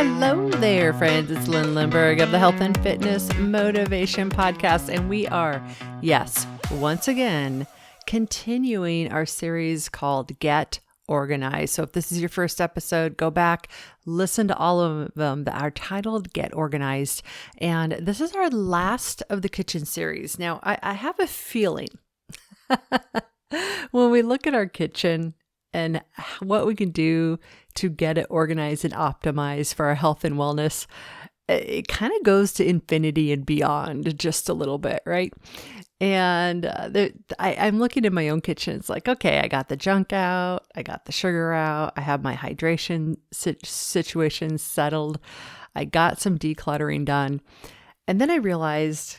Hello there, friends. It's Lynn Lindbergh of the Health and Fitness Motivation Podcast. And we are, yes, once again, continuing our series called Get Organized. So if this is your first episode, go back, listen to all of them that are titled Get Organized. And this is our last of the kitchen series. Now, I have a feeling when we look at our kitchen and what we can do to get it organized and optimized for our health and wellness, it kind of goes to infinity and beyond just a little bit, right? And I'm looking at my own kitchen. It's like, okay, I got the junk out. I got the sugar out. I have my hydration situation settled. I got some decluttering done. And then I realized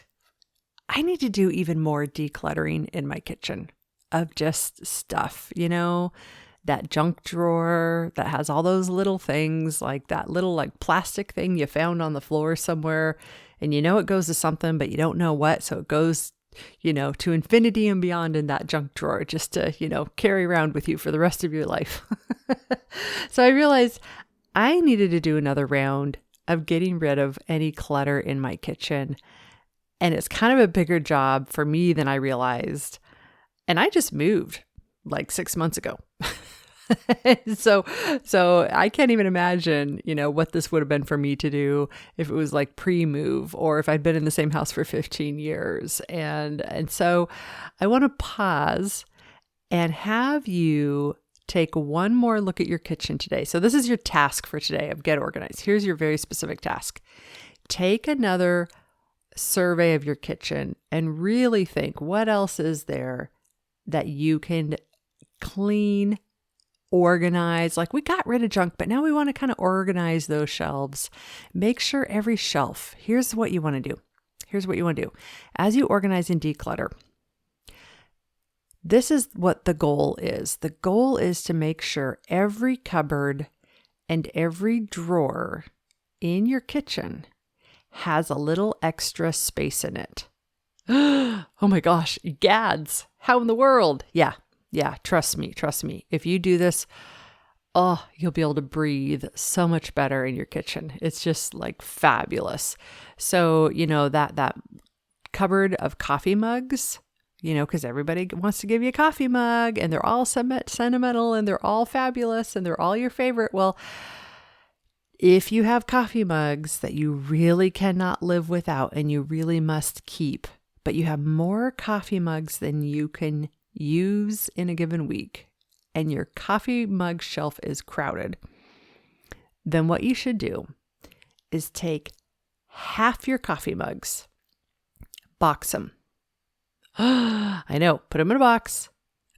I need to do even more decluttering in my kitchen of just stuff, that junk drawer that has all those little things, like that little plastic thing you found on the floor somewhere, and it goes to something, but you don't know what. So it goes, to infinity and beyond in that junk drawer just to, carry around with you for the rest of your life. So I realized I needed to do another round of getting rid of any clutter in my kitchen. And it's kind of a bigger job for me than I realized. And I just moved like 6 months ago. So I can't even imagine, what this would have been for me to do if it was like pre-move or if I'd been in the same house for 15 years. And so I want to pause and have you take one more look at your kitchen today. So this is your task for today of Get Organized. Here's your very specific task. Take another survey of your kitchen and really think, what else is there that you can clean, organize? Like, we got rid of junk, but now we want to kind of organize those shelves. Make sure every shelf, here's what you want to do. As you organize and declutter, this is what the goal is. The goal is to make sure every cupboard and every drawer in your kitchen has a little extra space in it. Oh my gosh, gads, how in the world? Yeah, trust me. If you do this, you'll be able to breathe so much better in your kitchen. It's just like fabulous. So, that cupboard of coffee mugs, because everybody wants to give you a coffee mug and they're all sentimental and they're all fabulous and they're all your favorite. Well, if you have coffee mugs that you really cannot live without and you really must keep, but you have more coffee mugs than you can use in a given week, and your coffee mug shelf is crowded, then what you should do is take half your coffee mugs, box them. I know, put them in a box,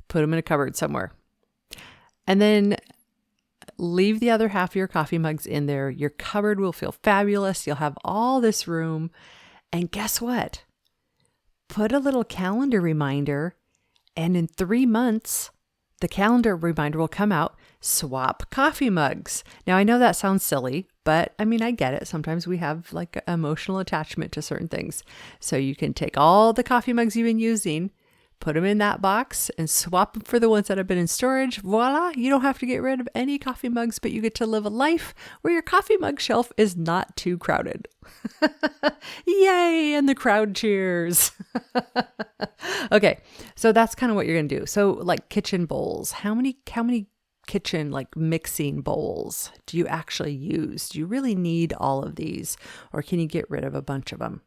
put them in a cupboard somewhere, and then leave the other half of your coffee mugs in there. Your cupboard will feel fabulous. You'll have all this room. And guess what? Put a little calendar reminder, and in 3 months, the calendar reminder will come out, swap coffee mugs. Now, I know that sounds silly, but I get it. Sometimes we have like emotional attachment to certain things. So you can take all the coffee mugs you've been using, put them in that box and swap them for the ones that have been in storage. Voila, you don't have to get rid of any coffee mugs, but you get to live a life where your coffee mug shelf is not too crowded. Yay, and the crowd cheers. Okay, so that's kind of what you're going to do. So like kitchen bowls, how many kitchen mixing bowls do you actually use? Do you really need all of these, or can you get rid of a bunch of them?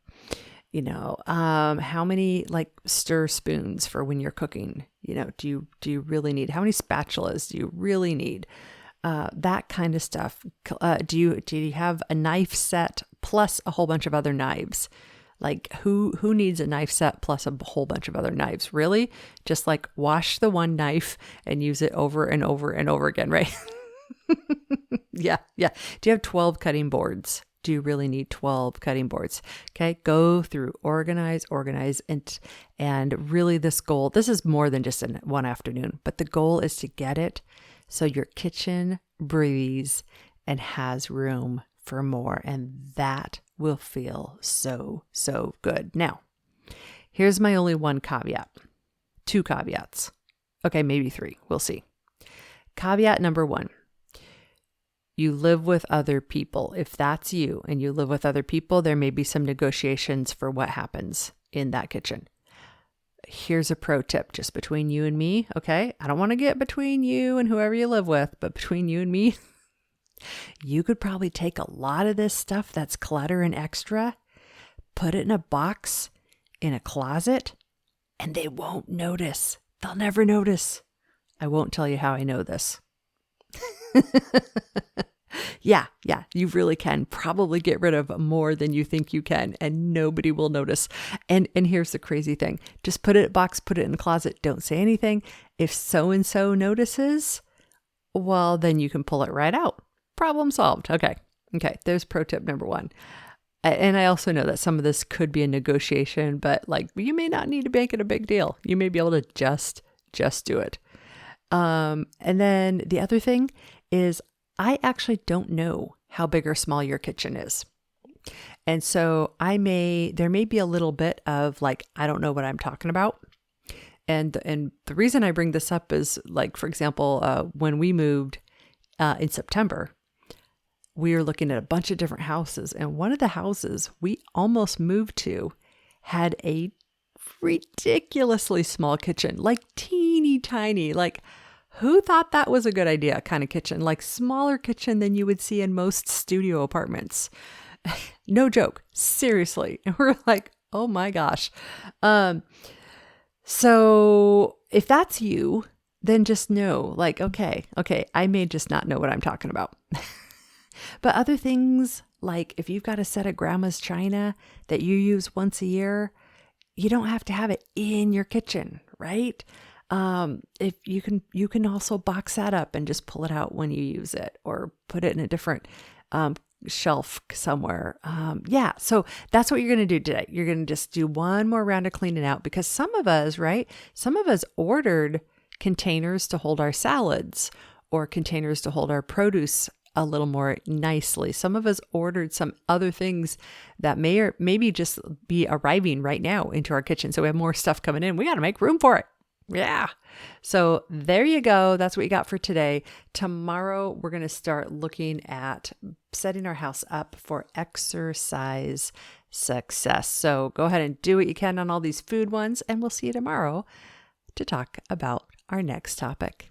How many stir spoons for when you're cooking, do you really need? How many spatulas do you really need? That kind of stuff. Do you have a knife set plus a whole bunch of other knives? Like who needs a knife set plus a whole bunch of other knives? Really? Just wash the one knife and use it over and over and over again, right? Yeah. Do you have 12 cutting boards? Do you really need 12 cutting boards? Okay, go through, organize, and really this is more than just in one afternoon, but the goal is to get it so your kitchen breathes and has room for more, and that will feel so, so good. Now, here's my only one caveat, 2 caveats. Okay, maybe 3, we'll see. Caveat number 1. you live with other people. If that's you and you live with other people, there may be some negotiations for what happens in that kitchen. Here's a pro tip just between you and me, okay? I don't want to get between you and whoever you live with, but between you and me, you could probably take a lot of this stuff that's clutter and extra, put it in a box in a closet, and they won't notice. They'll never notice. I won't tell you how I know this. Yeah, you really can probably get rid of more than you think you can, and nobody will notice. And here's the crazy thing. Just put it in a box, put it in the closet, don't say anything. If so-and-so notices, well, then you can pull it right out. Problem solved. Okay, there's pro tip number 1. And I also know that some of this could be a negotiation, but like you may not need to make it a big deal. You may be able to just do it. And then the other thing is I actually don't know how big or small your kitchen is. And so there may be a little bit of like, I don't know what I'm talking about. And the reason I bring this up is like, for example, when we moved in September, we were looking at a bunch of different houses. And one of the houses we almost moved to had a ridiculously small kitchen, like teeny tiny, like who thought that was a good idea kind of kitchen, like smaller kitchen than you would see in most studio apartments. No joke. Seriously. And we're like, oh my gosh. So if that's you, then just know like, okay, I may just not know what I'm talking about. But other things, like if you've got a set of grandma's china that you use once a year, you don't have to have it in your kitchen, right? If you can also box that up and just pull it out when you use it, or put it in a different shelf somewhere. So that's what you're going to do today. You're going to just do one more round of cleaning out, because some of us ordered containers to hold our salads or containers to hold our produce a little more nicely. Some of us ordered some other things that may or maybe just be arriving right now into our kitchen. So we have more stuff coming in. We got to make room for it. Yeah. So there you go. That's what you got for today. Tomorrow, we're going to start looking at setting our house up for exercise success. So go ahead and do what you can on all these food ones, and we'll see you tomorrow to talk about our next topic.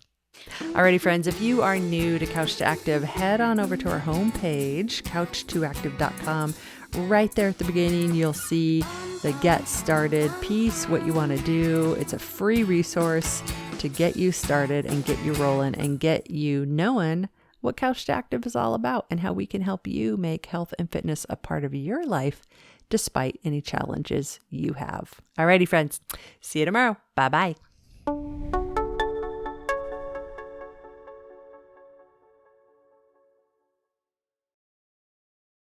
Alrighty, friends, if you are new to Couch to Active, head on over to our homepage, couch2active.com. Right there at the beginning, you'll see the Get Started piece, what you want to do. It's a free resource to get you started and get you rolling and get you knowing what Couch to Active is all about and how we can help you make health and fitness a part of your life despite any challenges you have. Alrighty, friends, see you tomorrow. Bye-bye.